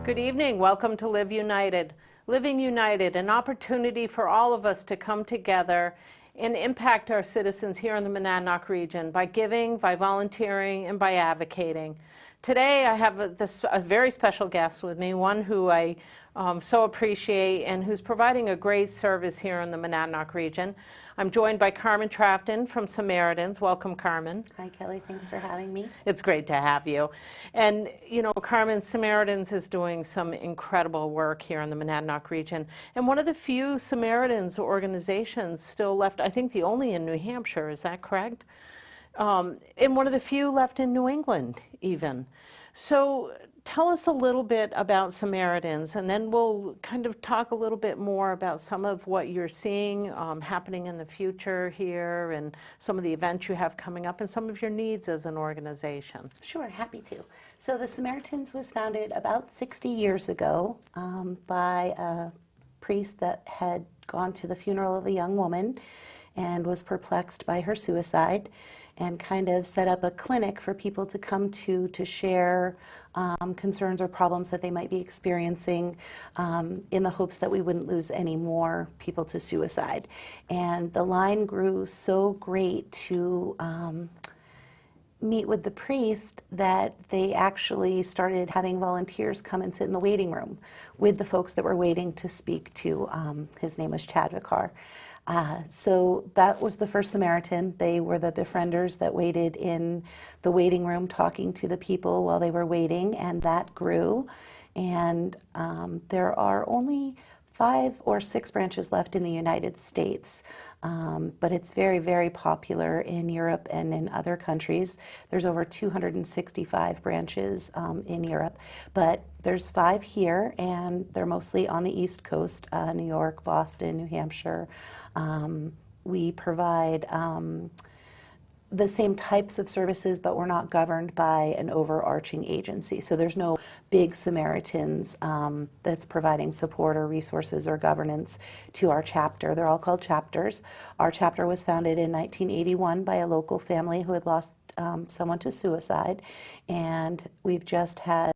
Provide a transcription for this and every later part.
Good evening. Welcome to Live United. Living United, an opportunity for all of us to come together and impact our citizens here in the Monadnock region by giving, by volunteering, and by advocating. Today I have a very special guest with me, one who I so appreciate and who's providing a great service here in the Monadnock region. I'm joined by Carmen Trafton from Samaritans. Welcome, Carmen. Hi, Kelly. Thanks for having me. It's great to have you. And, you know, Carmen, Samaritans is doing some incredible work here in the Monadnock region. And one of the few Samaritans organizations still left, I think the only in New Hampshire, is that correct? And one of the few left in New England, even. So tell us a little bit about Samaritans, and then we'll kind of talk a little bit more about some of what you're seeing happening in the future here, and some of the events you have coming up, and some of your needs as an organization. Sure, happy to. So the Samaritans was founded about 60 years ago by a priest that had gone to the funeral of a young woman and was perplexed by her suicide, and kind of set up a clinic for people to come to share concerns or problems that they might be experiencing, in the hopes that we wouldn't lose any more people to suicide. And the line grew so great to meet with the priest that they actually started having volunteers come and sit in the waiting room with the folks that were waiting to speak to, his name was Chad Vicar. So that was the first Samaritan. They were the befrienders that waited in the waiting room talking to the people while they were waiting, and that grew. And there are only 5 or 6 branches left in the United States, but it's very, very popular in Europe and in other countries. There's over 265 branches in Europe, but there's 5 here, and they're mostly on the East Coast, New York, Boston, New Hampshire. We provide the same types of services, but we're not governed by an overarching agency. So there's no big Samaritans that's providing support or resources or governance to our chapter. They're all called chapters. Our chapter was founded in 1981 by a local family who had lost someone to suicide, and we've just had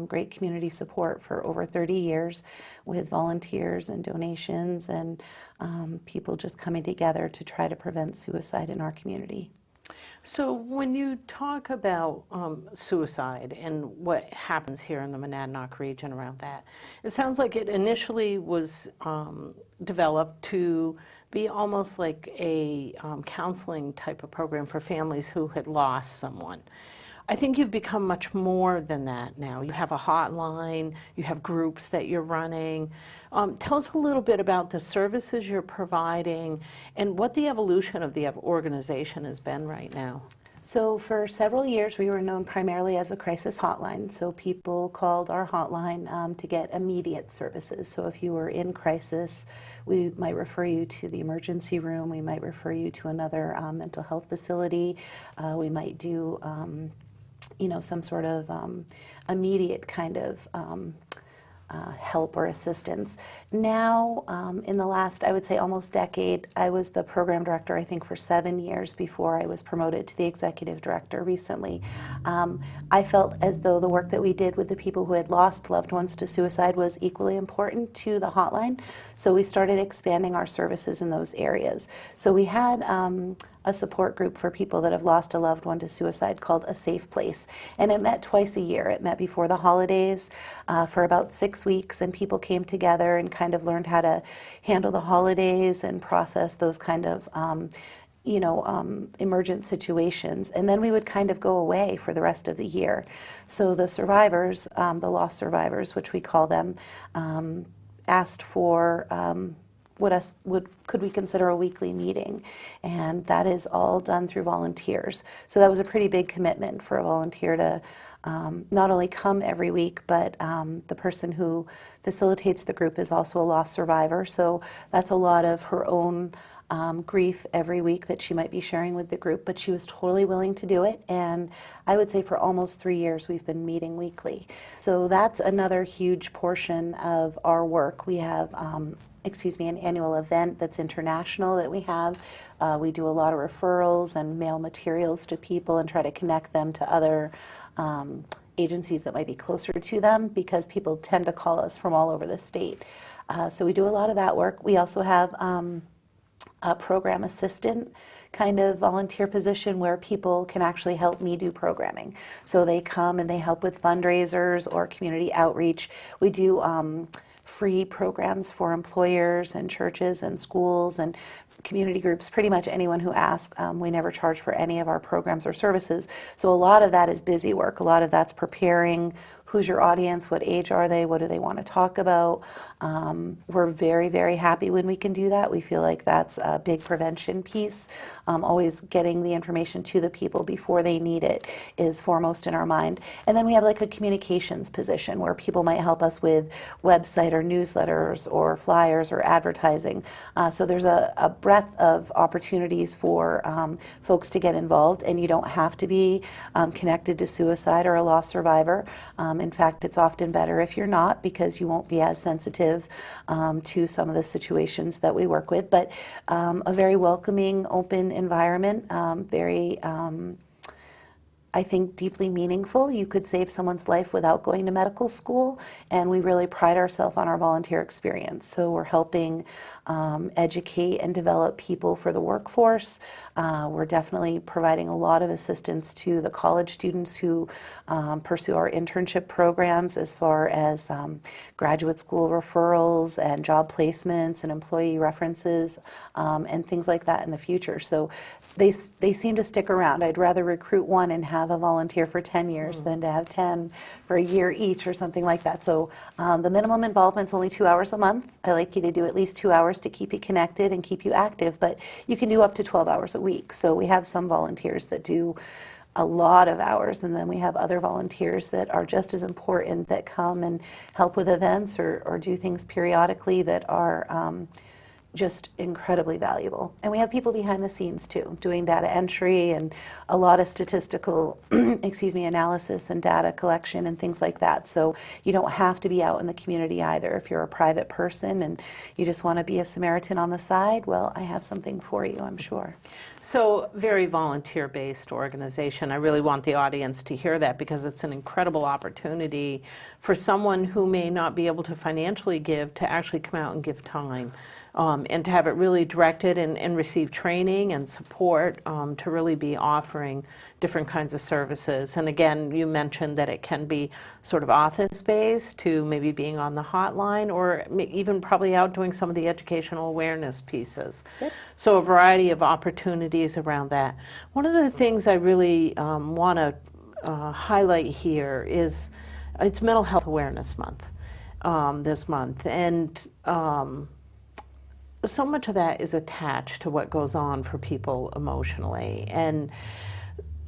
great community support for over 30 years with volunteers and donations and people just coming together to try to prevent suicide in our community. So when you talk about suicide and what happens here in the Monadnock region around that, it sounds like it initially was developed to be almost like a counseling type of program for families who had lost someone. I think you've become much more than that now. You have a hotline, you have groups that you're running. Tell us a little bit about the services you're providing and what the evolution of the organization has been right now. So for several years we were known primarily as a crisis hotline. So people called our hotline to get immediate services. So if you were in crisis, we might refer you to the emergency room, we might refer you to another mental health facility, we might do some sort of immediate kind of help or assistance. Now, in the last, I would say almost decade, I was the program director, I think, for 7 years before I was promoted to the executive director recently. I felt as though the work that we did with the people who had lost loved ones to suicide was equally important to the hotline, so we started expanding our services in those areas. So we had a support group for people that have lost a loved one to suicide called A Safe Place. And it met twice a year. It met before the holidays for about 6 weeks, and people came together and kind of learned how to handle the holidays and process those kind of emergent situations. And then we would kind of go away for the rest of the year. So the survivors, the lost survivors, which we call them, asked for could we consider a weekly meeting? And that is all done through volunteers. So that was a pretty big commitment for a volunteer to not only come every week, but the person who facilitates the group is also a lost survivor. So that's a lot of her own grief every week that she might be sharing with the group, but she was totally willing to do it. And I would say for almost 3 years we've been meeting weekly. So that's another huge portion of our work. We have an annual event that's international that we have. We do a lot of referrals and mail materials to people and try to connect them to other agencies that might be closer to them, because people tend to call us from all over the state. So we do a lot of that work. We also have a program assistant kind of volunteer position where people can actually help me do programming. So they come and they help with fundraisers or community outreach. We do free programs for employers and churches and schools and community groups, pretty much anyone who asks. We never charge for any of our programs or services. So a lot of that is busy work. A lot of that's preparing. Who's your audience? What age are they? What do they want to talk about? We're very, very happy when we can do that. We feel like that's a big prevention piece. Always getting the information to the people before they need it is foremost in our mind. And then we have like a communications position where people might help us with website or newsletters or flyers or advertising. So there's a breadth of opportunities for folks to get involved, and you don't have to be connected to suicide or a lost survivor. In fact, it's often better if you're not, because you won't be as sensitive to some of the situations that we work with. But a very welcoming, open environment, very I think deeply meaningful. You could save someone's life without going to medical school, and we really pride ourselves on our volunteer experience. So we're helping educate and develop people for the workforce. We're definitely providing a lot of assistance to the college students who pursue our internship programs, as far as graduate school referrals and job placements and employee references and things like that in the future. So they seem to stick around. I'd rather recruit one and have a volunteer for 10 years than to have 10 for a year each or something like that. So the minimum involvement's only 2 hours a month. I like you to do at least 2 hours to keep you connected and keep you active, but you can do up to 12 hours a week. So we have some volunteers that do a lot of hours, and then we have other volunteers that are just as important, that come and help with events or do things periodically that are just incredibly valuable. And we have people behind the scenes too, doing data entry and a lot of statistical analysis and data collection and things like that. So you don't have to be out in the community either. If you're a private person and you just want to be a Samaritan on the side, well, I have something for you, I'm sure. So very volunteer-based organization. I really want the audience to hear that, because it's an incredible opportunity for someone who may not be able to financially give to actually come out and give time. And to have it really directed and receive training and support to really be offering different kinds of services. And again, you mentioned that it can be sort of office-based, to maybe being on the hotline, or even probably out doing some of the educational awareness pieces. Yep. So a variety of opportunities around that. One of the things I really want to highlight here is it's Mental Health Awareness Month this month. And so much of that is attached to what goes on for people emotionally. And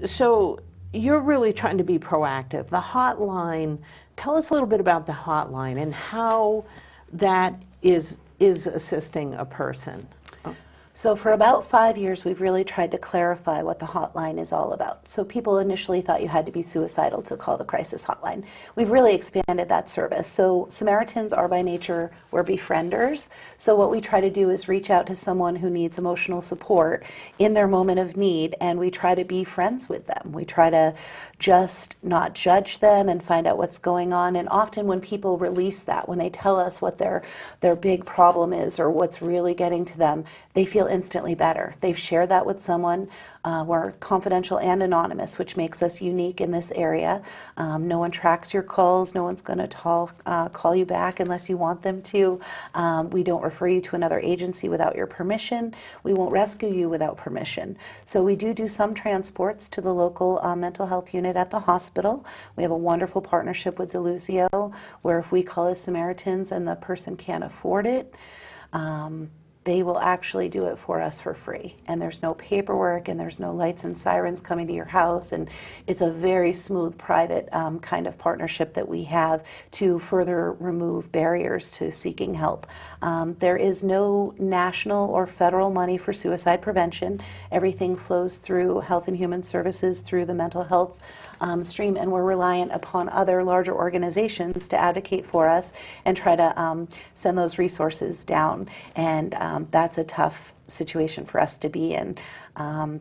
so you're really trying to be proactive. The hotline, tell us a little bit about the hotline and how that is assisting a person. So for about 5 years, we've really tried to clarify what the hotline is all about. So people initially thought you had to be suicidal to call the crisis hotline. We've really expanded that service. So Samaritans are by nature, we're befrienders. So what we try to do is reach out to someone who needs emotional support in their moment of need, and we try to be friends with them. We try to just not judge them and find out what's going on. And often when people release that, when they tell us what their big problem is or what's really getting to them, they feel instantly better. They've shared that with someone. We're confidential and anonymous, which makes us unique in this area. No one tracks your calls. No one's going to call you back unless you want them to. We don't refer you to another agency without your permission. We won't rescue you without permission. So we do some transports to the local mental health unit at the hospital. We have a wonderful partnership with Deluzio, where if we call as Samaritans and the person can't afford it, they will actually do it for us for free. And there's no paperwork, and there's no lights and sirens coming to your house. And it's a very smooth, private kind of partnership that we have to further remove barriers to seeking help. There is no national or federal money for suicide prevention. Everything flows through Health and Human Services, through the mental health stream, and we're reliant upon other larger organizations to advocate for us and try to send those resources down. And that's a tough situation for us to be in.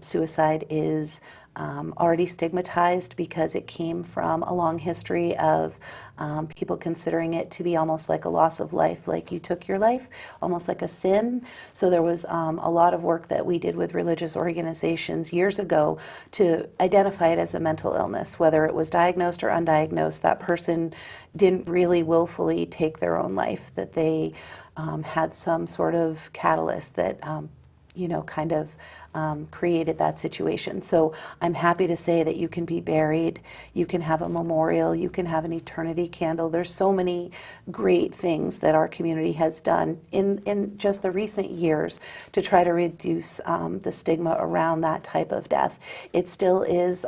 Suicide is already stigmatized because it came from a long history of people considering it to be almost like a loss of life, like you took your life, almost like a sin. So there was a lot of work that we did with religious organizations years ago to identify it as a mental illness, whether it was diagnosed or undiagnosed. That person didn't really willfully take their own life, that they had some sort of catalyst that kind of created that situation. So I'm happy to say that you can be buried, you can have a memorial, you can have an eternity candle. There's so many great things that our community has done in just the recent years to try to reduce the stigma around that type of death. It still is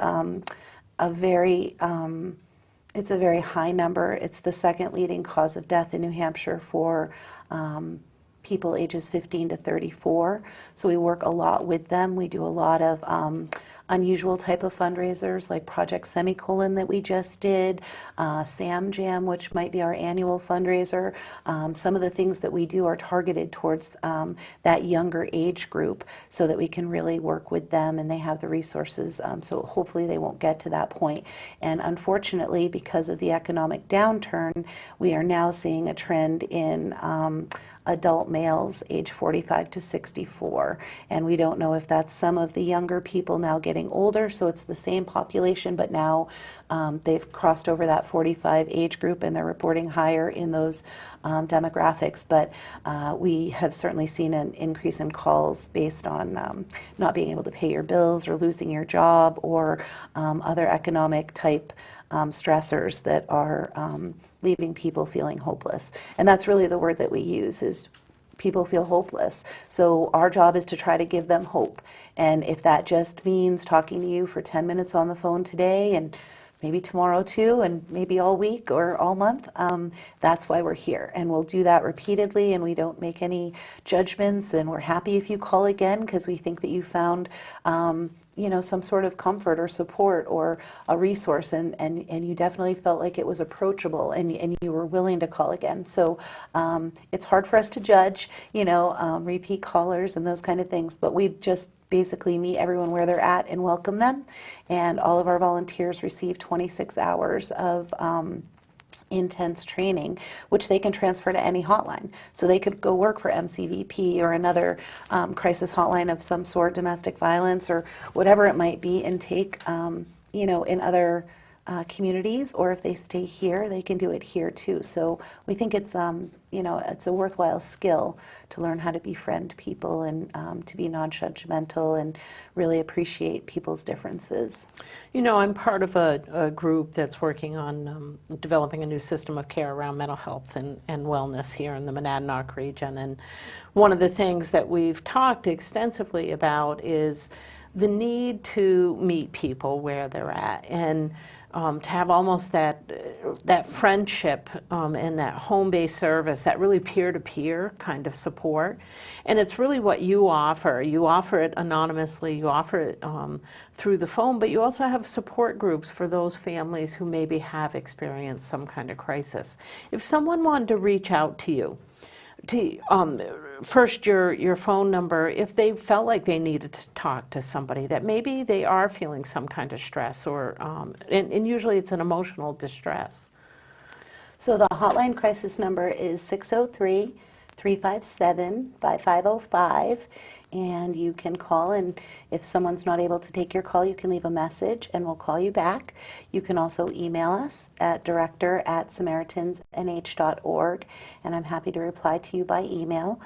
it's a very high number. It's the second leading cause of death in New Hampshire for people ages 15 to 34. So we work a lot with them. We do a lot of unusual type of fundraisers like Project Semicolon that we just did, Sam Jam, which might be our annual fundraiser. Some of the things that we do are targeted towards that younger age group so that we can really work with them and they have the resources, so hopefully they won't get to that point. And unfortunately, because of the economic downturn, we are now seeing a trend in adult males age 45 to 64, and we don't know if that's some of the younger people now getting older, so it's the same population, but now they've crossed over that 45 age group and they're reporting higher in those demographics. But we have certainly seen an increase in calls based on not being able to pay your bills or losing your job or other economic type stressors that are leaving people feeling hopeless. And that's really the word that we use, is people feel hopeless. So our job is to try to give them hope. And if that just means talking to you for 10 minutes on the phone today and maybe tomorrow too, and maybe all week or all month, that's why we're here. And we'll do that repeatedly, and we don't make any judgments, and we're happy if you call again because we think that you found some sort of comfort or support or a resource, and you definitely felt like it was approachable, and you were willing to call again. So it's hard for us to judge, repeat callers and those kind of things, but we just basically meet everyone where they're at and welcome them. And all of our volunteers receive 26 hours of intense training, which they can transfer to any hotline. So they could go work for MCVP or another crisis hotline of some sort, domestic violence or whatever it might be, and take, in other communities, or if they stay here, they can do it here too. So we think it's, it's a worthwhile skill to learn how to befriend people and to be non-judgmental and really appreciate people's differences. I'm part of a group that's working on developing a new system of care around mental health and wellness here in the Monadnock region. And one of the things that we've talked extensively about is the need to meet people where they're at, and to have almost that friendship and that home-based service, that really peer-to-peer kind of support. And it's really what you offer. You offer it anonymously, you offer it through the phone, but you also have support groups for those families who maybe have experienced some kind of crisis. If someone wanted to reach out to you, first your phone number, if they felt like they needed to talk to somebody, that maybe they are feeling some kind of stress, or and usually it's an emotional distress. So the hotline crisis number is 603-357-5505, and you can call, and if someone's not able to take your call, you can leave a message and we'll call you back. You can also email us at director@samaritansnh.org, and I'm happy to reply to you by email.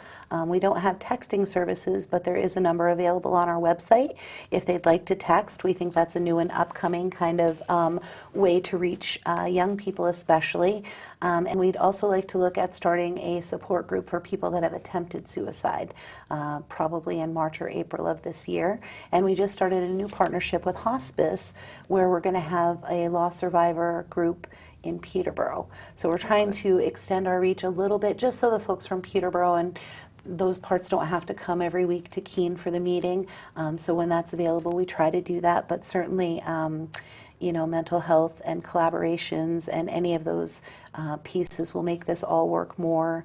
We don't have texting services, but there is a number available on our website if they'd like to text. We think that's a new and upcoming kind of way to reach young people especially. And we'd also like to look at starting a support group for people that have attempted suicide, probably in March or April of this year. And we just started a new partnership with hospice where we're going to have a loss survivor group in Peterborough. So we're trying to extend our reach a little bit, just so the folks from Peterborough and those parts don't have to come every week to Keene for the meeting. So when that's available, we try to do that. But certainly, mental health and collaborations and any of those pieces will make this all work more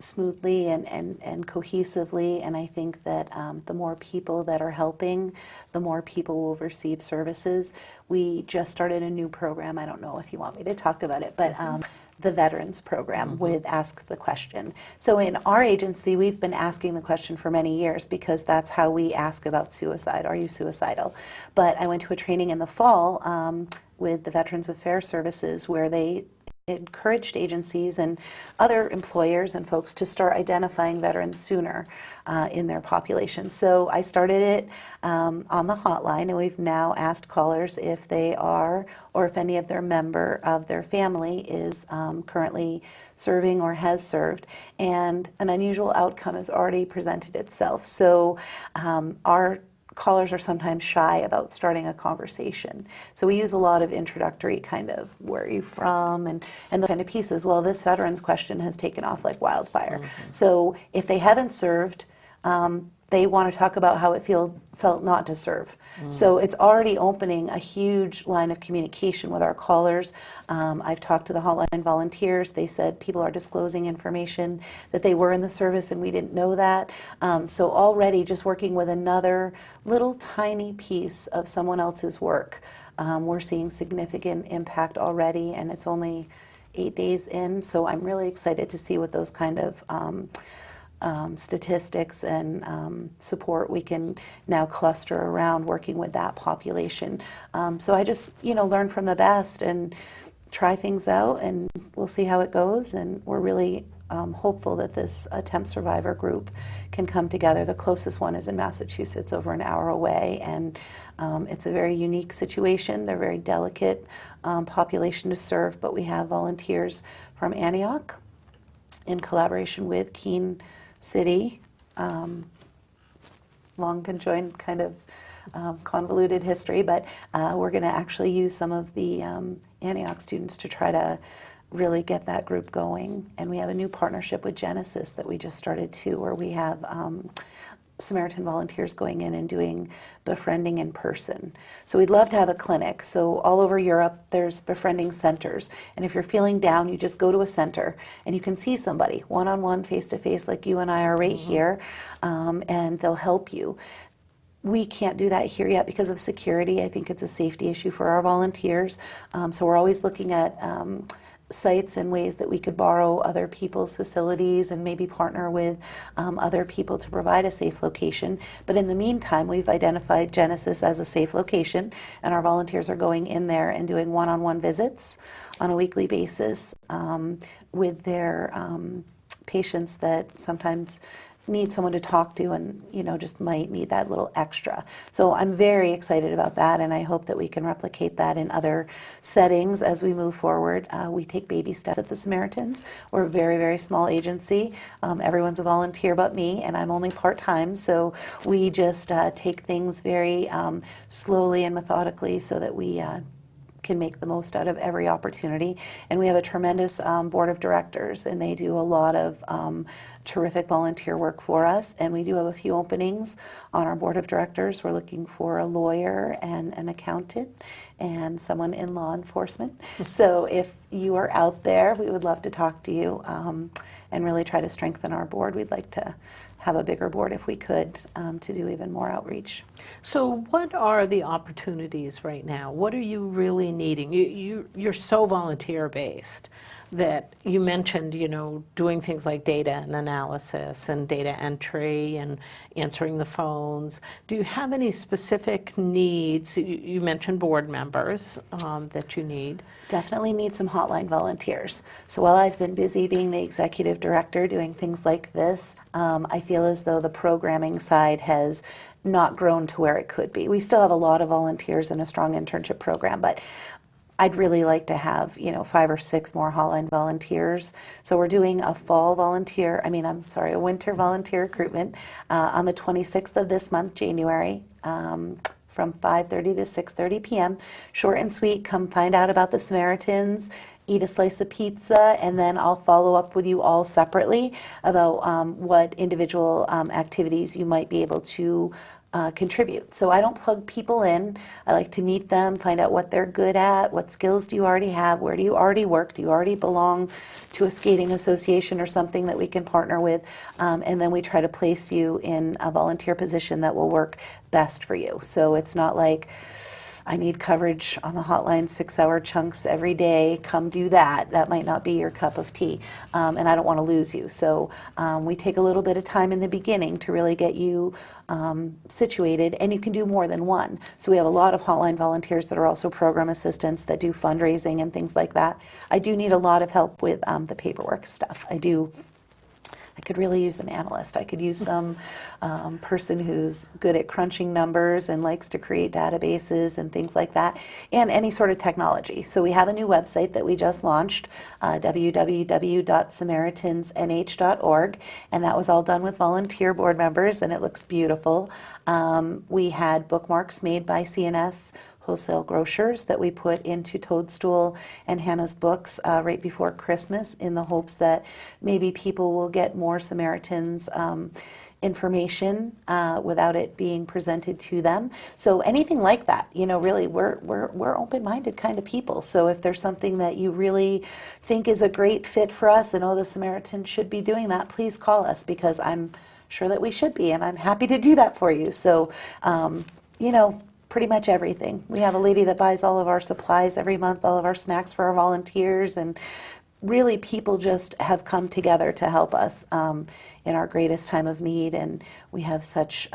smoothly and cohesively, and I think that the more people that are helping, the more people will receive services. We just started a new program. I don't know if you want me to talk about it, but the Veterans Program with Ask the Question. So in our agency, we've been asking the question for many years because that's how we ask about suicide. Are you suicidal? But I went to a training in the fall with the Veterans Affairs Services where they encouraged agencies and other employers and folks to start identifying veterans sooner in their population. So I started it on the hotline, and we've now asked callers if they are, or if any of their member of their family is currently serving or has served, and an unusual outcome has already presented itself. So our callers are sometimes shy about starting a conversation. So we use a lot of introductory kind of, where are you from, and the kind of pieces. Well, this veterans question has taken off like wildfire. So if they haven't served, they want to talk about how it felt not to serve. So it's already opening a huge line of communication with our callers. I've talked to the hotline volunteers. They said people are disclosing information that they were in the service and we didn't know that. So already just working with another little tiny piece of someone else's work, we're seeing significant impact already, and it's only 8 days in. So I'm really excited to see what those kind of statistics and support we can now cluster around working with that population. So I just, learn from the best and try things out, and we'll see how it goes. And we're really hopeful that this attempt survivor group can come together. The closest one is in Massachusetts, over an hour away, and it's a very unique situation. They're a very delicate population to serve, but we have volunteers from Antioch in collaboration with Keene City, long conjoined kind of convoluted history, but we're going to actually use some of the Antioch students to try to really get that group going. And we have a new partnership with Genesis that we just started too, where we have Samaritan volunteers going in and doing befriending in person. So we'd love to have a clinic. So all over Europe, there's befriending centers. And if you're feeling down, you just go to a center and you can see somebody one-on-one, face-to-face, like you and I are right here, and they'll help you. We can't do that here yet because of security. I think it's a safety issue for our volunteers. So we're always looking at sites and ways that we could borrow other people's facilities and maybe partner with other people to provide a safe location. But in the meantime, we've identified Genesis as a safe location, and our volunteers are going in there and doing one-on-one visits on a weekly basis with their patients that sometimes need someone to talk to and just might need that little extra. So I'm very excited about that, and I hope that we can replicate that in other settings as we move forward. We take baby steps at the Samaritans. We're a very, very small agency. Everyone's a volunteer but me, and I'm only part-time, so we just take things very slowly and methodically so that we can make the most out of every opportunity. And we have a tremendous board of directors, and they do a lot of terrific volunteer work for us. And we do have a few openings on our board of directors. We're looking for a lawyer and an accountant and someone in law enforcement. So if you are out there, we would love to talk to you and really try to strengthen our board. We'd like to have a bigger board if we could to do even more outreach. So what are the opportunities right now? What are you really needing? You're so volunteer-based that you mentioned, doing things like data and analysis and data entry and answering the phones. Do you have any specific needs? You mentioned board members that you need. Definitely need some hotline volunteers. So while I've been busy being the executive director doing things like this, I feel as though the programming side has not grown to where it could be. We still have a lot of volunteers in a strong internship program, but I'd really like to have, 5 or 6 more hotline volunteers. So we're doing a winter volunteer recruitment on the 26th of this month, January, from 5:30 to 6:30 p.m. Short and sweet. Come find out about the Samaritans, eat a slice of pizza, and then I'll follow up with you all separately about what individual activities you might be able to contribute. So I don't plug people in. I like to meet them, find out what they're good at, what skills do you already have, where do you already work, do you already belong to a skating association or something that we can partner with, and then we try to place you in a volunteer position that will work best for you. So it's not like, I need coverage on the hotline, 6-hour chunks every day, come do that. That might not be your cup of tea, and I don't want to lose you. So we take a little bit of time in the beginning to really get you situated, and you can do more than one. So we have a lot of hotline volunteers that are also program assistants that do fundraising and things like that. I do need a lot of help with the paperwork stuff. I could really use an analyst. I could use some person who's good at crunching numbers and likes to create databases and things like that, and any sort of technology. So we have a new website that we just launched, www.samaritansnh.org, and that was all done with volunteer board members, and it looks beautiful. We had bookmarks made by CNS wholesale grocers that we put into Toadstool and Hannah's books right before Christmas, in the hopes that maybe people will get more Samaritans information without it being presented to them. So anything like that, really, we're open-minded kind of people. So if there's something that you really think is a great fit for us, and the Samaritans should be doing that, please call us, because I'm sure that we should be, and I'm happy to do that for you. So, pretty much everything. We have a lady that buys all of our supplies every month, all of our snacks for our volunteers, and really people just have come together to help us in our greatest time of need. And we have such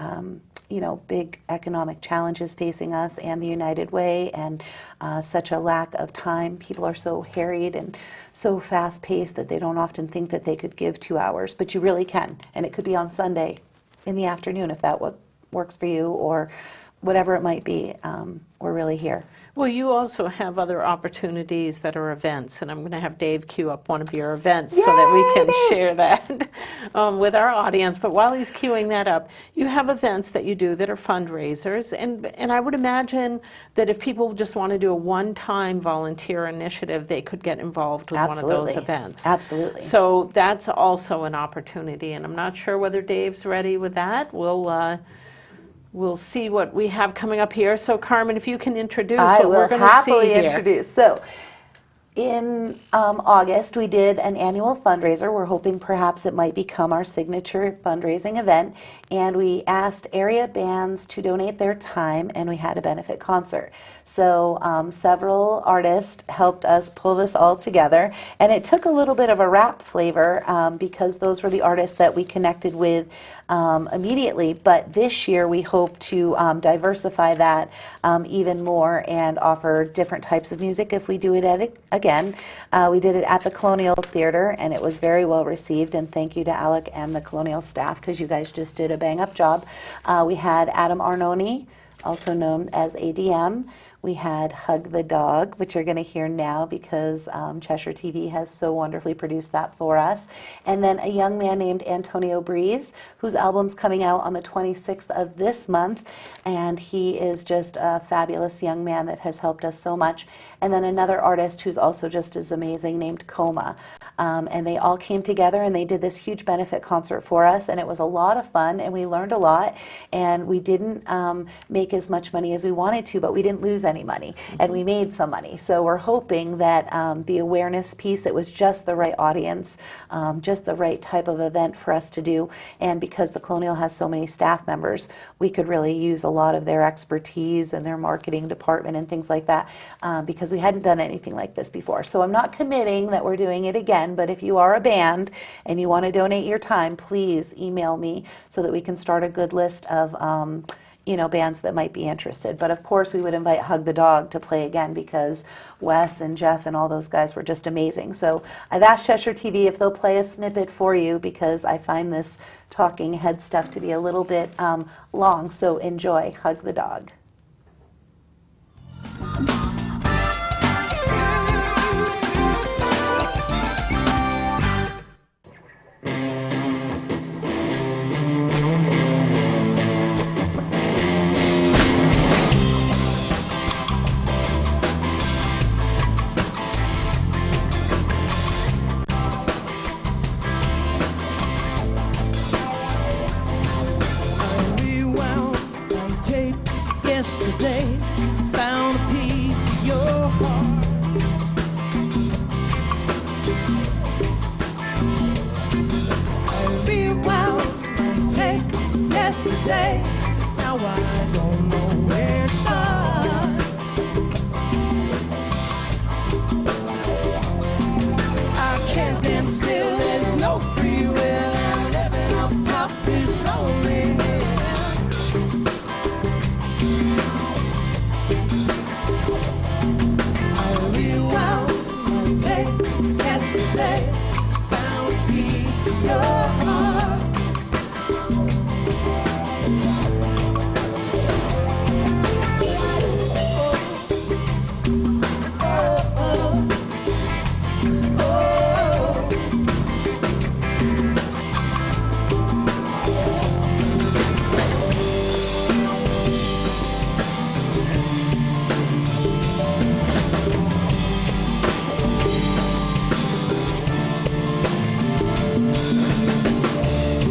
big economic challenges facing us and the United Way, and such a lack of time. People are so harried and so fast-paced that they don't often think that they could give 2 hours, but you really can. And it could be on Sunday in the afternoon if that works for you, or whatever it might be. We're really here. Well, you also have other opportunities that are events, and I'm going to have Dave queue up one of your events so that we can share that with our audience. But while he's queuing that up, you have events that you do that are fundraisers, and I would imagine that if people just want to do a one-time volunteer initiative, they could get involved with one of those events. Absolutely. So that's also an opportunity, and I'm not sure whether Dave's ready with that. We'll see what we have coming up here. So Carmen, if you can introduce what we're going to see here. I will happily introduce. So in August, we did an annual fundraiser. We're hoping perhaps it might become our signature fundraising event. And we asked area bands to donate their time, and we had a benefit concert. So several artists helped us pull this all together. And it took a little bit of a rap flavor because those were the artists that we connected with immediately. But this year, we hope to diversify that even more and offer different types of music if we do it again. We did it at the Colonial Theater, and it was very well received. And thank you to Alec and the Colonial staff, because you guys just did a bang-up job. We had Adam Arnone, also known as ADM. We had Hug the Dog, which you're going to hear now because Cheshire TV has so wonderfully produced that for us. And then a young man named Antonio Breeze, whose album's coming out on the 26th of this month. And he is just a fabulous young man that has helped us so much. And then another artist who's also just as amazing named Coma. And they all came together and they did this huge benefit concert for us. And it was a lot of fun, and we learned a lot. And we didn't make as much money as we wanted to, but we didn't lose any money, and we made some money. So we're hoping that the awareness piece, it was just the right audience, just the right type of event for us to do. And because the Colonial has so many staff members, we could really use a lot of their expertise and their marketing department and things like that, because we hadn't done anything like this before. So I'm not committing that we're doing it again, but if you are a band and you want to donate your time, please email me so that we can start a good list of bands that might be interested. But of course, we would invite Hug the Dog to play again, because Wes and Jeff and all those guys were just amazing. So I've asked Cheshire TV if they'll play a snippet for you, because I find this talking head stuff to be a little bit long. So enjoy Hug the Dog. yesterday. Now I don't know where to start. I can't stand still, there's no free will, and living up top is lonely. I rewound my tape yesterday, found a piece of your heart.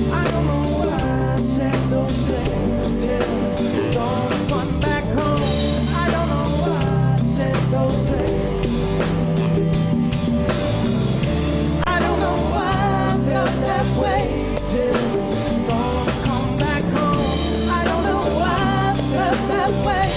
I don't know why I said those things till dawn come back home. I don't know why I said those things. I don't know why I felt that way till dawn come back home. I don't know why I felt that way.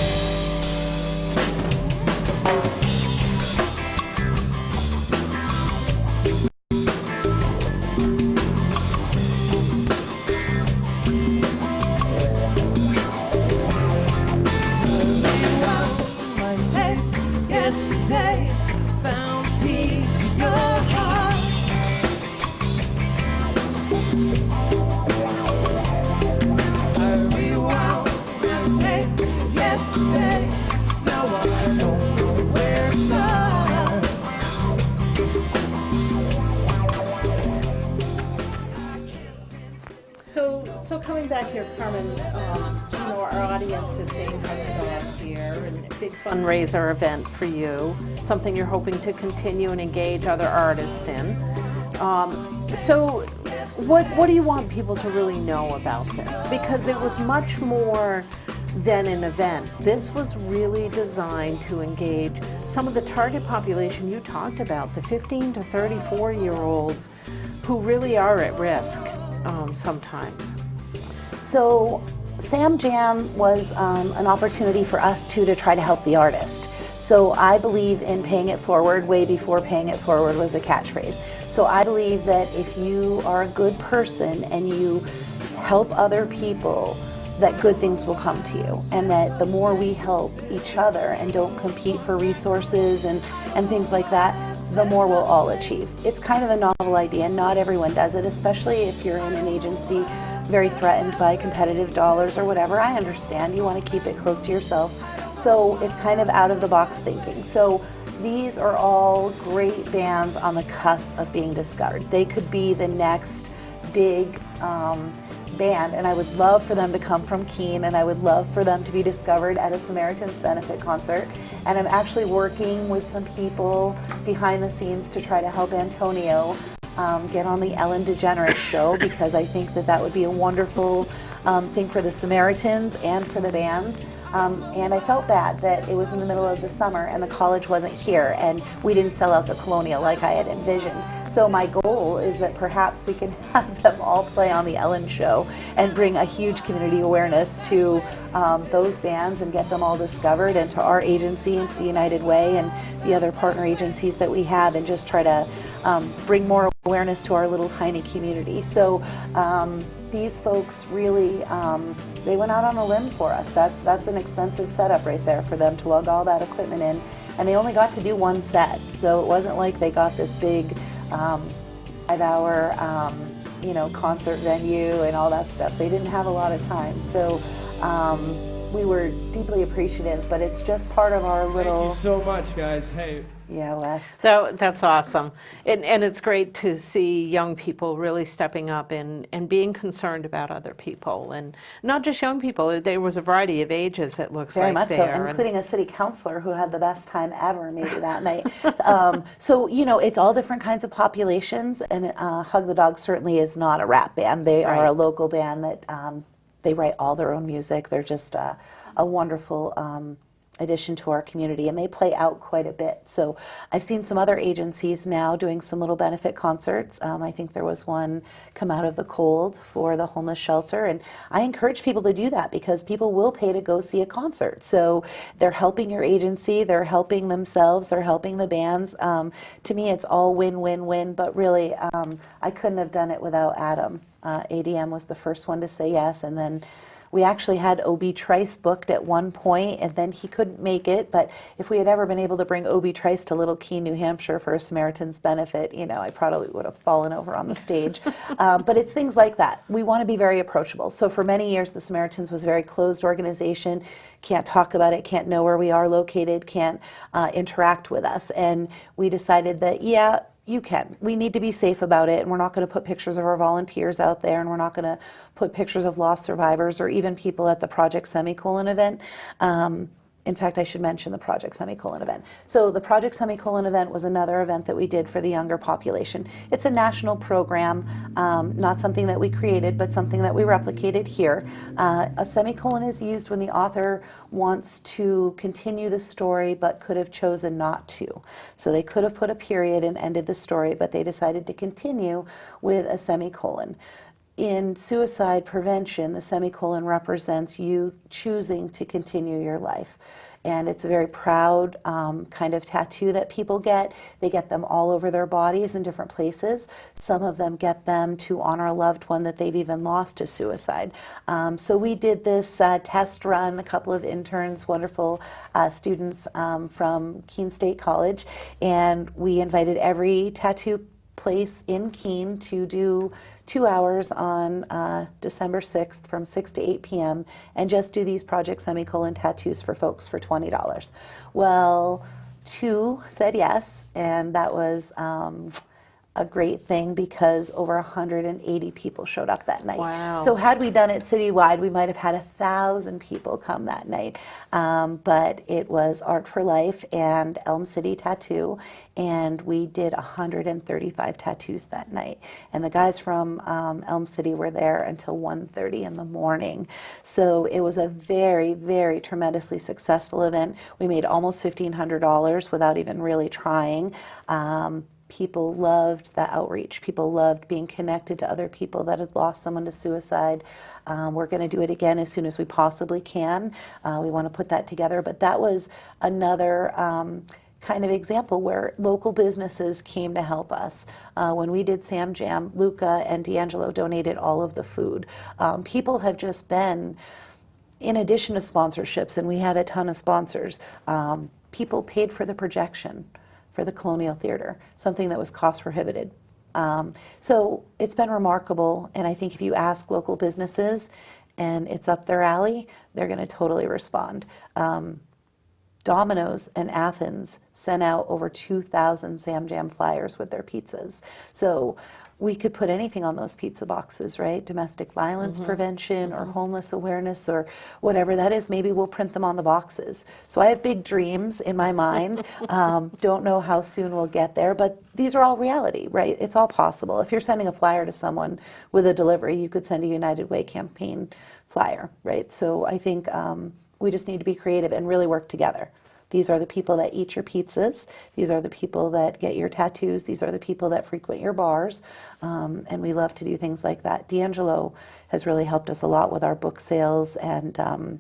Rewound my tape yesterday, found a piece of your heart. I rewound my tape yesterday, now I don't know where to start. So coming back here, Carmen, our audience is seeing Hug the Dogs here, and a big fundraiser event for you, something you're hoping to continue and engage other artists in. So what do you want people to really know about this? Because it was much more than an event. This was really designed to engage some of the target population you talked about, the 15 to 34-year-olds who really are at risk sometimes. So Sam Jam was an opportunity for us to try to help the artist. So I believe in paying it forward way before paying it forward was a catchphrase. So I believe that if you are a good person and you help other people, that good things will come to you, and that the more we help each other and don't compete for resources and things like that, the more we'll all achieve. It's kind of a novel idea. Not everyone does it, especially if you're in an agency very threatened by competitive dollars or whatever. I understand you want to keep it close to yourself. So it's kind of out of the box thinking. So these are all great bands on the cusp of being discovered. They could be the next big band, and I would love for them to come from Keene, and I would love for them to be discovered at a Samaritans benefit concert. And I'm actually working with some people behind the scenes to try to help Antonio get on the Ellen DeGeneres show, because I think that that would be a wonderful thing for the Samaritans and for the bands. And I felt bad that it was in the middle of the summer and the college wasn't here and we didn't sell out the Colonial like I had envisioned. So my goal is that perhaps we can have them all play on the Ellen show and bring a huge community awareness to those bands and get them all discovered, and to our agency and to the United Way and the other partner agencies that we have, and just try to bring more awareness to our little tiny community. So these folks really, they went out on a limb for us. That's an expensive setup right there for them to lug all that equipment in, and they only got to do one set. So it wasn't like they got this big 5-hour concert venue and all that stuff. They didn't have a lot of time. So we were deeply appreciative, but it's just part of our little... Thank you so much, guys. Hey. Yeah, Wes. That's awesome. And it's great to see young people really stepping up and being concerned about other people. And not just young people, there was a variety of ages, it looks Very like much there. so, including a city councilor who had the best time ever maybe that night. So, it's all different kinds of populations, and Hug the Dog certainly is not a rap band. They are Right. a local band that they write all their own music. They're just a wonderful addition to our community, and they play out quite a bit. So I've seen some other agencies now doing some little benefit concerts. I think there was one come out of the cold for the homeless shelter, and I encourage people to do that because people will pay to go see a concert. So they're helping your agency, they're helping themselves, they're helping the bands. To me, it's all win, win, win, but really, I couldn't have done it without Adam. ADM was the first one to say yes, and then we actually had OB Trice booked at one point, and then he couldn't make it. But if we had ever been able to bring OB Trice to Little Keene, New Hampshire for a Samaritan's benefit, I probably would have fallen over on the stage. But it's things like that. We want to be very approachable. So for many years, the Samaritans was a very closed organization. Can't talk about it, can't know where we are located, can't interact with us. And we decided that, yeah, you can. We need to be safe about it, and we're not going to put pictures of our volunteers out there, and we're not going to put pictures of lost survivors or even people at the Project Semicolon event. In fact, I should mention the Project Semicolon event. So the Project Semicolon event was another event that we did for the younger population. It's a national program, not something that we created, but something that we replicated here. A semicolon is used when the author wants to continue the story but could have chosen not to. So they could have put a period and ended the story, but they decided to continue with a semicolon. In suicide prevention, the semicolon represents you choosing to continue your life. And it's a very proud kind of tattoo that people get. They get them all over their bodies in different places. Some of them get them to honor a loved one that they've even lost to suicide. So we did this test run, a couple of interns, wonderful students from Keene State College, and we invited every tattoo place in Keene to do 2 hours on December 6th from 6 to 8 p.m. and just do these Project Semicolon tattoos for folks for $20. Well, 2 said yes, and that was a great thing because over 180 people showed up that night. Wow. So had we done it citywide, we might have had 1,000 people come that night. But it was Art for Life and Elm City Tattoo, and we did 135 tattoos that night. And the guys from Elm City were there until 1:30 in the morning. So it was a very, very tremendously successful event. We made almost $1,500 without even really trying. People loved the outreach. People loved being connected to other people that had lost someone to suicide. We're going to do it again as soon as we possibly can. We want to put that together. But that was another kind of example where local businesses came to help us. When we did Sam Jam, Luca and D'Angelo donated all of the food. People have just been, in addition to sponsorships, and we had a ton of sponsors, people paid for the projection for the Colonial Theater, something that was cost prohibitive. So it's been remarkable, and I think if you ask local businesses and it's up their alley, they're going to totally respond. Domino's and Athens sent out over 2,000 Sam Jam flyers with their pizzas. So we could put anything on those pizza boxes, right? Domestic violence prevention or homeless awareness or whatever that is. Maybe we'll print them on the boxes. So I have big dreams in my mind. Don't know how soon we'll get there, but these are all reality, right? It's all possible. If you're sending a flyer to someone with a delivery, you could send a United Way campaign flyer, right? So I think we just need to be creative and really work together. These are the people that eat your pizzas. These are the people that get your tattoos. These are the people that frequent your bars. And we love to do things like that. D'Angelo has really helped us a lot with our book sales and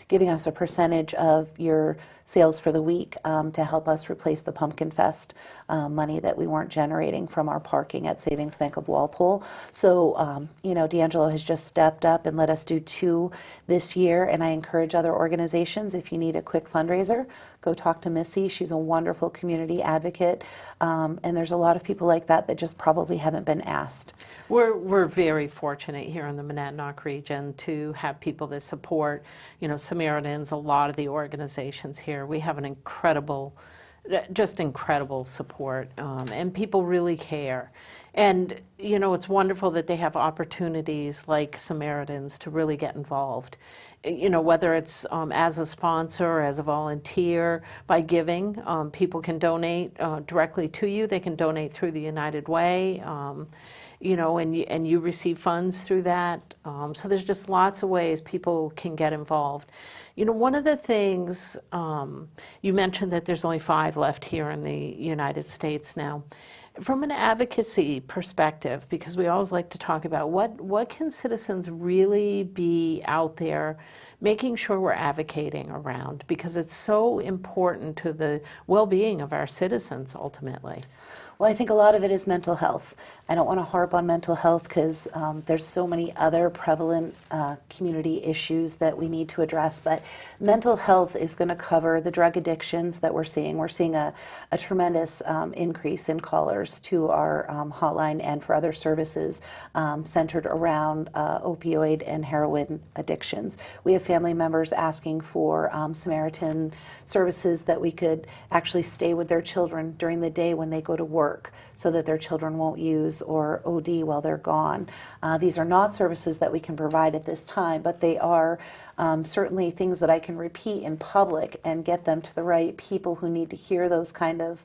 giving us a percentage of your sales for the week to help us replace the Pumpkin Fest money that we weren't generating from our parking at Savings Bank of Walpole. So, D'Angelo has just stepped up and let us do 2 this year, and I encourage other organizations, if you need a quick fundraiser, go talk to Missy. She's a wonderful community advocate, and there's a lot of people like that that just probably haven't been asked. We're very fortunate here in the Monadnock region to have people that support, Samaritans, a lot of the organizations here. We have an incredible support, and people really care. And, it's wonderful that they have opportunities like Samaritans to really get involved. whether it's as a sponsor or as a volunteer, by giving. People can donate directly to you. They can donate through the United Way, and you receive funds through that. So there's just lots of ways people can get involved. One of the things, you mentioned that there's only 5 left here in the United States now. From an advocacy perspective, because we always like to talk about what can citizens really be out there making sure we're advocating around, because it's so important to the well-being of our citizens ultimately. Well, I think a lot of it is mental health. I don't want to harp on mental health because there's so many other prevalent community issues that we need to address, but mental health is going to cover the drug addictions that we're seeing. We're seeing a tremendous increase in callers to our hotline and for other services centered around opioid and heroin addictions. We have family members asking for Samaritan services that we could actually stay with their children during the day when they go to work, so that their children won't use or OD while they're gone. These are not services that we can provide at this time, but they are certainly things that I can repeat in public and get them to the right people who need to hear those kind of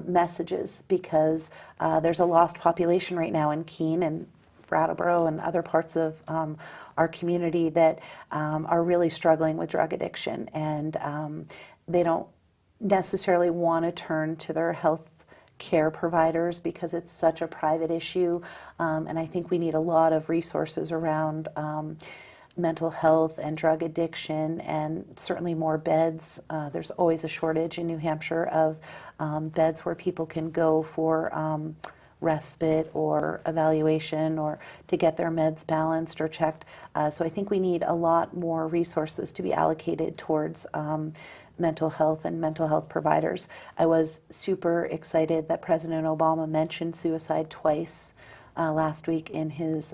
messages, because there's a lost population right now in Keene and Brattleboro and other parts of our community that are really struggling with drug addiction, and they don't necessarily want to turn to their health care providers because it's such a private issue, and I think we need a lot of resources around mental health and drug addiction, and certainly more beds. There's always a shortage in New Hampshire of beds where people can go for respite or evaluation or to get their meds balanced or checked. So I think we need a lot more resources to be allocated towards mental health and mental health providers. I was super excited that President Obama mentioned suicide twice last week in his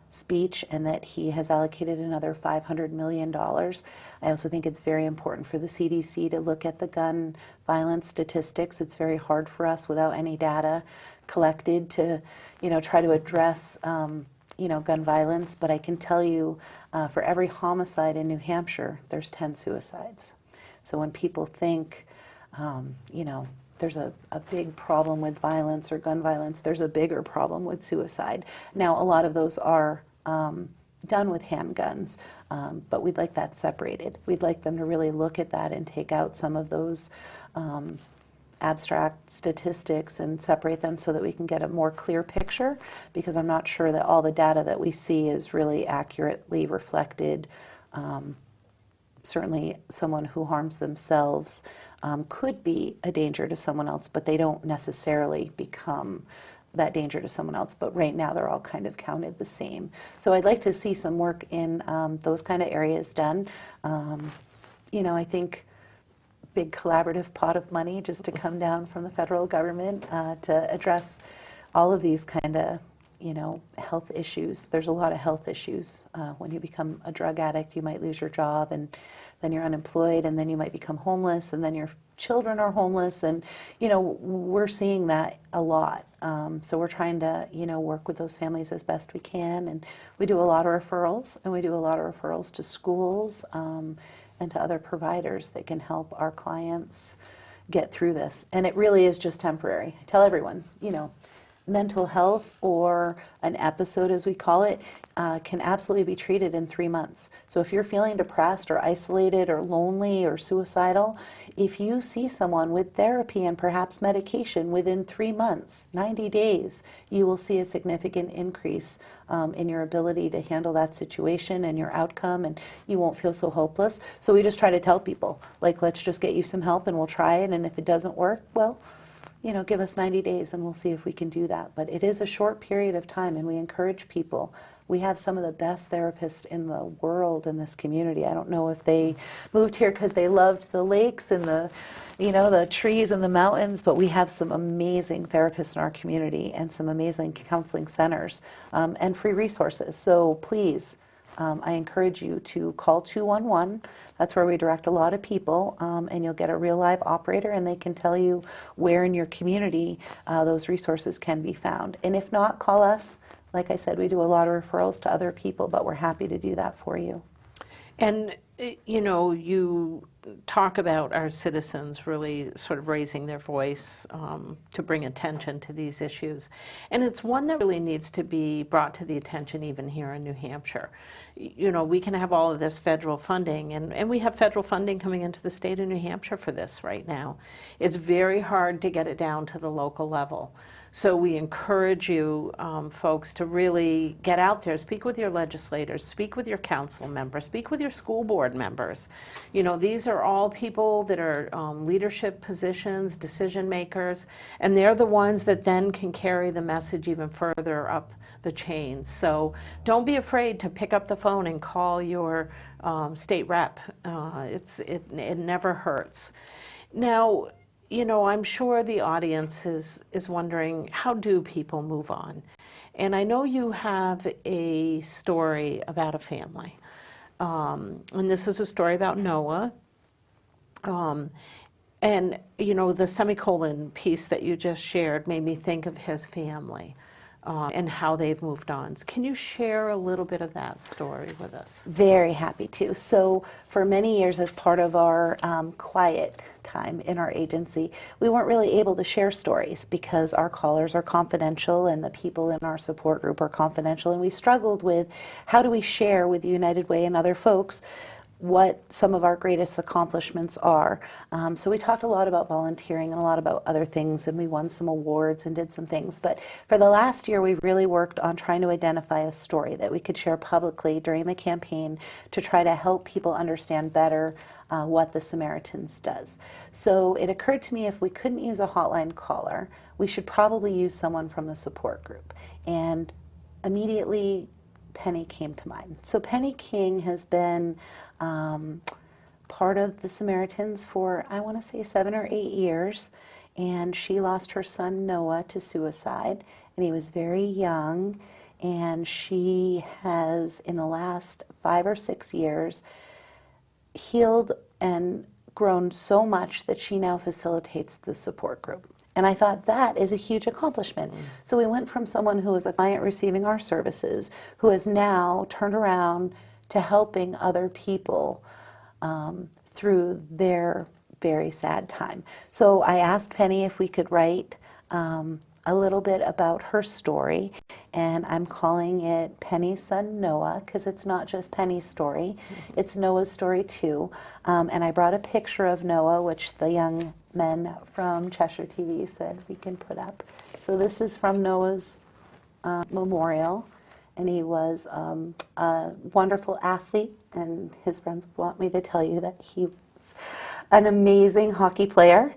speech, and that he has allocated another $500 million. I also think it's very important for the CDC to look at the gun violence statistics. It's very hard for us without any data collected to, try to address, gun violence. But I can tell you, for every homicide in New Hampshire, there's 10 suicides. So when people think, there's a big problem with violence or gun violence, there's a bigger problem with suicide. Now, a lot of those are done with handguns, but we'd like that separated. We'd like them to really look at that and take out some of those abstract statistics and separate them so that we can get a more clear picture, because I'm not sure that all the data that we see is really accurately reflected. Certainly someone who harms themselves could be a danger to someone else, but they don't necessarily become that danger to someone else. But right now they're all kind of counted the same. So I'd like to see some work in those kind of areas done. I think big collaborative pot of money just to come down from the federal government to address all of these kind of health issues. There's a lot of health issues. When you become a drug addict, you might lose your job, and then you're unemployed, and then you might become homeless, and then your children are homeless, and we're seeing that a lot. So we're trying to work with those families as best we can, and we do a lot of referrals, and we do a lot of referrals to schools and to other providers that can help our clients get through this. And it really is just temporary. I tell everyone, mental health, or an episode as we call it, can absolutely be treated in 3 months. So if you're feeling depressed or isolated or lonely or suicidal, if you see someone with therapy and perhaps medication within 3 months, 90 days, you will see a significant increase in your ability to handle that situation and your outcome, and you won't feel so hopeless. So we just try to tell people, let's just get you some help and we'll try it, and if it doesn't work, well, give us 90 days and we'll see if we can do that. But it is a short period of time, and we encourage people. We have some of the best therapists in the world in this community. I don't know if they moved here because they loved the lakes and the trees and the mountains, but we have some amazing therapists in our community and some amazing counseling centers and free resources. So please, I encourage you to call 211. That's where we direct a lot of people, and you'll get a real live operator, and they can tell you where in your community those resources can be found. And if not, call us. Like I said, we do a lot of referrals to other people, but we're happy to do that for you. And, you talk about our citizens really sort of raising their voice to bring attention to these issues. And it's one that really needs to be brought to the attention even here in New Hampshire. We can have all of this federal funding, and we have federal funding coming into the state of New Hampshire for this right now. It's very hard to get it down to the local level. So we encourage you, folks, to really get out there, speak with your legislators, speak with your council members, speak with your school board members. These are all people that are leadership positions, decision makers, and they're the ones that then can carry the message even further up the chain. So don't be afraid to pick up the phone and call your state rep. It never hurts. Now, I'm sure the audience is wondering, how do people move on? And I know you have a story about a family. And this is a story about Noah. And, the semicolon piece that you just shared made me think of his family and how they've moved on. Can you share a little bit of that story with us? Very happy to. So for many years, as part of our quiet time in our agency, we weren't really able to share stories because our callers are confidential and the people in our support group are confidential, and we struggled with how do we share with United Way and other folks what some of our greatest accomplishments are. So we talked a lot about volunteering and a lot about other things, and we won some awards and did some things. But for the last year, we really worked on trying to identify a story that we could share publicly during the campaign to try to help people understand better what the Samaritans does. So it occurred to me, if we couldn't use a hotline caller, we should probably use someone from the support group. And immediately, Penny came to mind. So Penny King has been part of the Samaritans for, I want to say, 7 or 8 years, and she lost her son Noah to suicide, and he was very young, and she has, in the last 5 or 6 years, healed and grown so much that she now facilitates the support group. And I thought that is a huge accomplishment. So we went from someone who was a client receiving our services, who has now turned around to helping other people through their very sad time. So I asked Penny if we could write a little bit about her story, and I'm calling it Penny's Son Noah, because it's not just Penny's story, it's Noah's story too. And I brought a picture of Noah, which the young men from Cheshire TV said we can put up. So this is from Noah's memorial, and he was a wonderful athlete, and his friends want me to tell you that he was an amazing hockey player.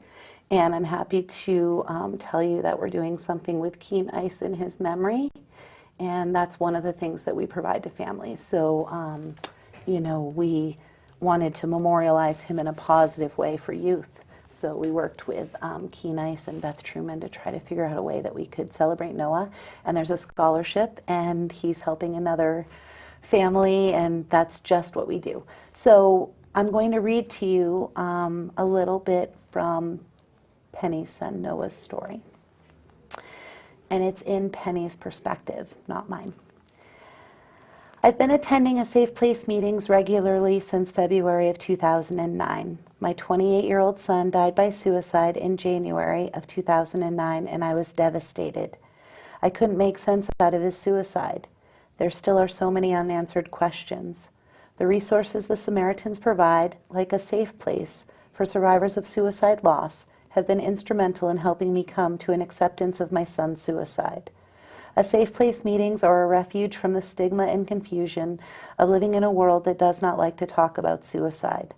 And I'm happy to tell you that we're doing something with Keen Ice in his memory, and that's one of the things that we provide to families. So, we wanted to memorialize him in a positive way for youth. So we worked with Keen Ice and Beth Truman to try to figure out a way that we could celebrate Noah. And there's a scholarship, and he's helping another family, and that's just what we do. So I'm going to read to you a little bit from Penny's son Noah's story. And it's in Penny's perspective, not mine. I've been attending a Safe Place meetings regularly since February of 2009. My 28-year-old son died by suicide in January of 2009, and I was devastated. I couldn't make sense out of his suicide. There still are so many unanswered questions. The resources the Samaritans provide, like a safe place for survivors of suicide loss, have been instrumental in helping me come to an acceptance of my son's suicide. A Safe Place meetings are a refuge from the stigma and confusion of living in a world that does not like to talk about suicide.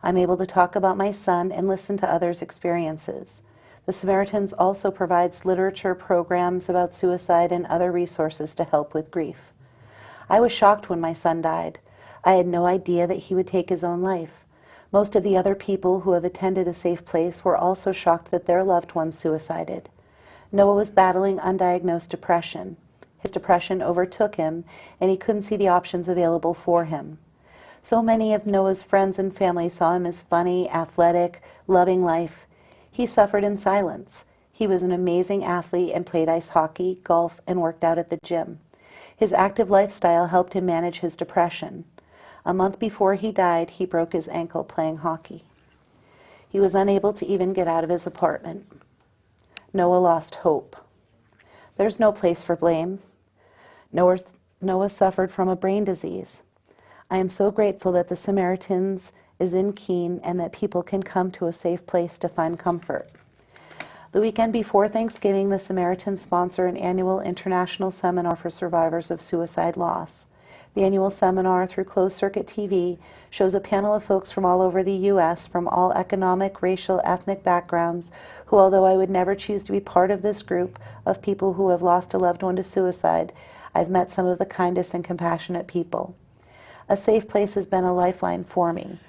I'm able to talk about my son and listen to others' experiences. The Samaritans also provides literature, programs about suicide, and other resources to help with grief. I was shocked when my son died. I had no idea that he would take his own life. Most of the other people who have attended a Safe Place were also shocked that their loved ones suicided. Noah was battling undiagnosed depression. His depression overtook him, and he couldn't see the options available for him. So many of Noah's friends and family saw him as funny, athletic, loving life. He suffered in silence. He was an amazing athlete and played ice hockey, golf, and worked out at the gym. His active lifestyle helped him manage his depression. A month before he died, he broke his ankle playing hockey. He was unable to even get out of his apartment. Noah lost hope. There's no place for blame. Noah suffered from a brain disease. I am so grateful that the Samaritans is in Keene and that people can come to a safe place to find comfort. The weekend before Thanksgiving, the Samaritans sponsor an annual international seminar for survivors of suicide loss. The annual seminar, through closed-circuit TV, shows a panel of folks from all over the U.S., from all economic, racial, ethnic backgrounds, who, although I would never choose to be part of this group of people who have lost a loved one to suicide, I've met some of the kindest and compassionate people. A safe place has been a lifeline for me.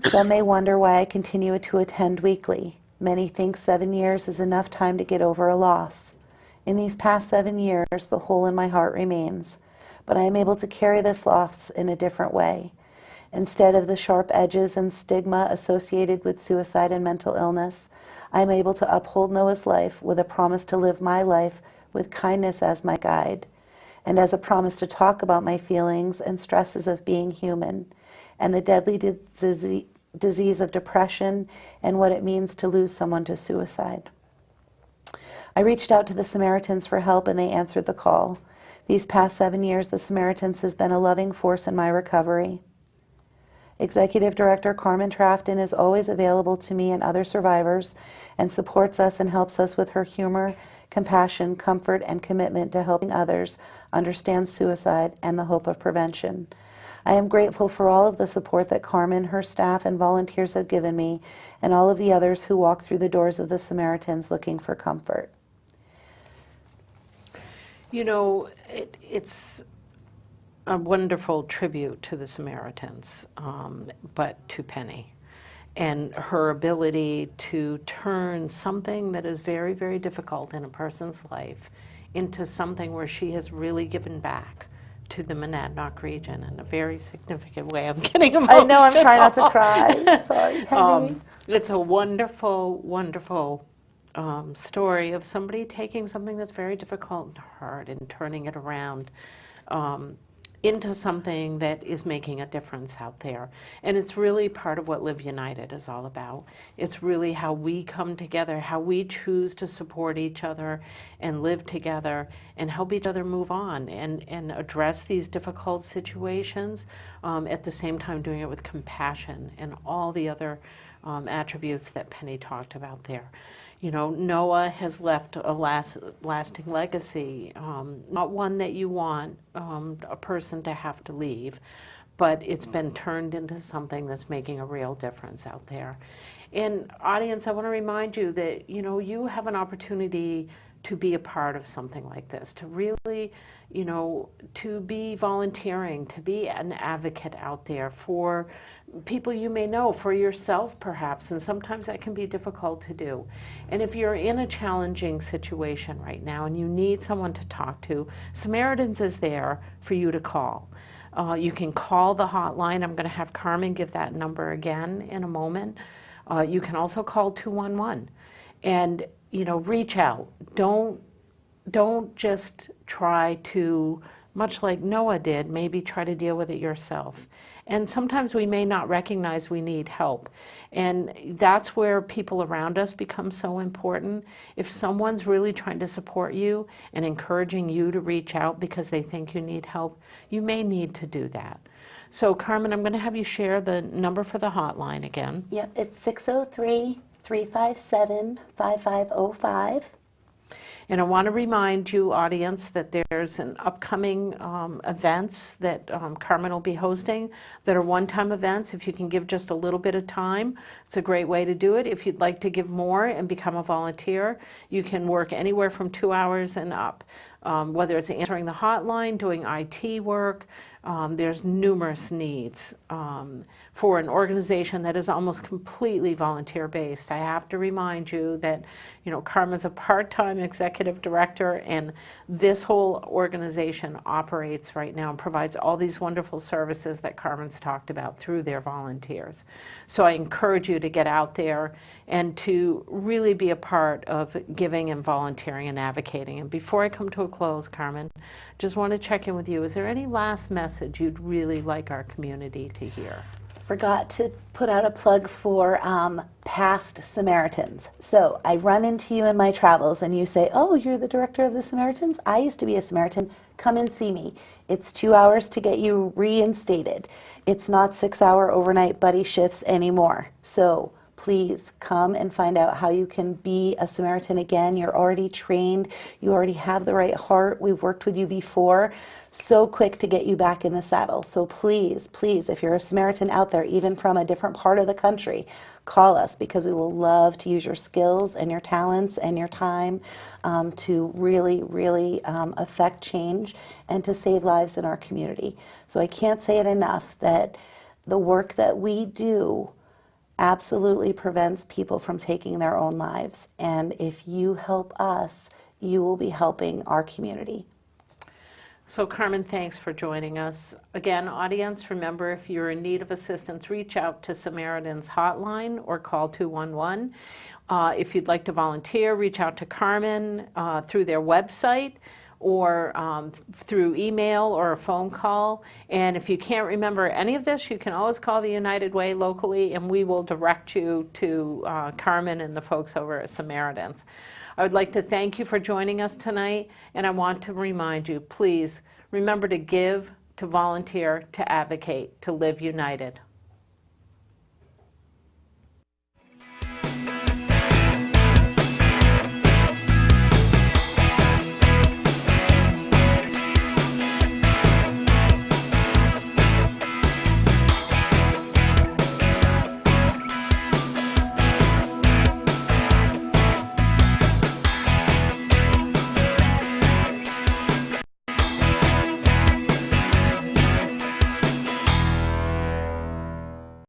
Some may wonder why I continue to attend weekly. Many think 7 years is enough time to get over a loss. In these past 7 years, the hole in my heart remains, but I am able to carry this loss in a different way. Instead of the sharp edges and stigma associated with suicide and mental illness, I am able to uphold Noah's life with a promise to live my life with kindness as my guide, and as a promise to talk about my feelings and stresses of being human, and the deadly disease of depression, and what it means to lose someone to suicide. I reached out to the Samaritans for help, and they answered the call. These past 7 years, the Samaritans has been a loving force in my recovery. Executive Director Carmen Trafton is always available to me and other survivors and supports us and helps us with her humor, compassion, comfort, and commitment to helping others understand suicide and the hope of prevention. I am grateful for all of the support that Carmen, her staff, and volunteers have given me, and all of the others who walk through the doors of the Samaritans looking for comfort. You know, it's a wonderful tribute to the Samaritans, but to Penny, and her ability to turn something that is very, very difficult in a person's life into something where she has really given back to the Monadnock region in a very significant way. I'm getting emotional. I know, I'm trying not to cry. Sorry, Penny. It's a wonderful, wonderful story of somebody taking something that's very difficult and hard and turning it around into something that is making a difference out there. And it's really part of what Live United is all about. It's really how we come together, how we choose to support each other and live together and help each other move on and address these difficult situations, at the same time doing it with compassion and all the other attributes that Penny talked about there. You know, Noah has left a lasting legacy, not one that you want a person to have to leave, but it's been turned into something that's making a real difference out there. And audience, I want to remind you that, you know, you have an opportunity to be a part of something like this, to really, you know, to be volunteering, to be an advocate out there for people you may know, for yourself perhaps, and sometimes that can be difficult to do. And if you're in a challenging situation right now and you need someone to talk to, Samaritans is there for you to call. You can call the hotline. I'm going to have Carmen give that number again in a moment. You can also call 211 and, you know, reach out. Don't just try to, much like Noah did, maybe try to deal with it yourself. And sometimes we may not recognize we need help. And that's where people around us become so important. If someone's really trying to support you and encouraging you to reach out because they think you need help, you may need to do that. So Carmen, I'm going to have you share the number for the hotline again. Yep, it's 603-357-5505. And I want to remind you, audience, that there's an upcoming events that Carmen will be hosting that are one-time events. If you can give just a little bit of time, it's a great way to do it. If you'd like to give more and become a volunteer, you can work anywhere from 2 hours and up. Whether it's answering the hotline, doing IT work, there's numerous needs for an organization that is almost completely volunteer-based. I have to remind you that, you know, Carmen's a part-time executive director, and this whole organization operates right now and provides all these wonderful services that Carmen's talked about through their volunteers. So I encourage you to get out there and to really be a part of giving and volunteering and advocating. And before I come to a close, Carmen, just want to check in with you. Is there any last message you'd really like our community to hear? Forgot to put out a plug for past Samaritans. So I run into you in my travels and you say, oh, you're the director of the Samaritans? I used to be a Samaritan. Come and see me. It's 2 hours to get you reinstated. It's not 6-hour overnight buddy shifts anymore. So please come and find out how you can be a Samaritan again. You're already trained. You already have the right heart. We've worked with you before. So quick to get you back in the saddle. So please, please, if you're a Samaritan out there, even from a different part of the country, call us, because we will love to use your skills and your talents and your time to really, really affect change and to save lives in our community. So I can't say it enough that the work that we do absolutely prevents people from taking their own lives. And if you help us, you will be helping our community. So Carmen, thanks for joining us. Again, audience, remember, if you're in need of assistance, reach out to Samaritans Hotline or call 211. If you'd like to volunteer, reach out to Carmen through their website or through email or a phone call. And if you can't remember any of this, you can always call the United Way locally, and we will direct you to Carmen and the folks over at Samaritans. I would like to thank you for joining us tonight, and I want to remind you, please remember to give, to volunteer, to advocate, to live united.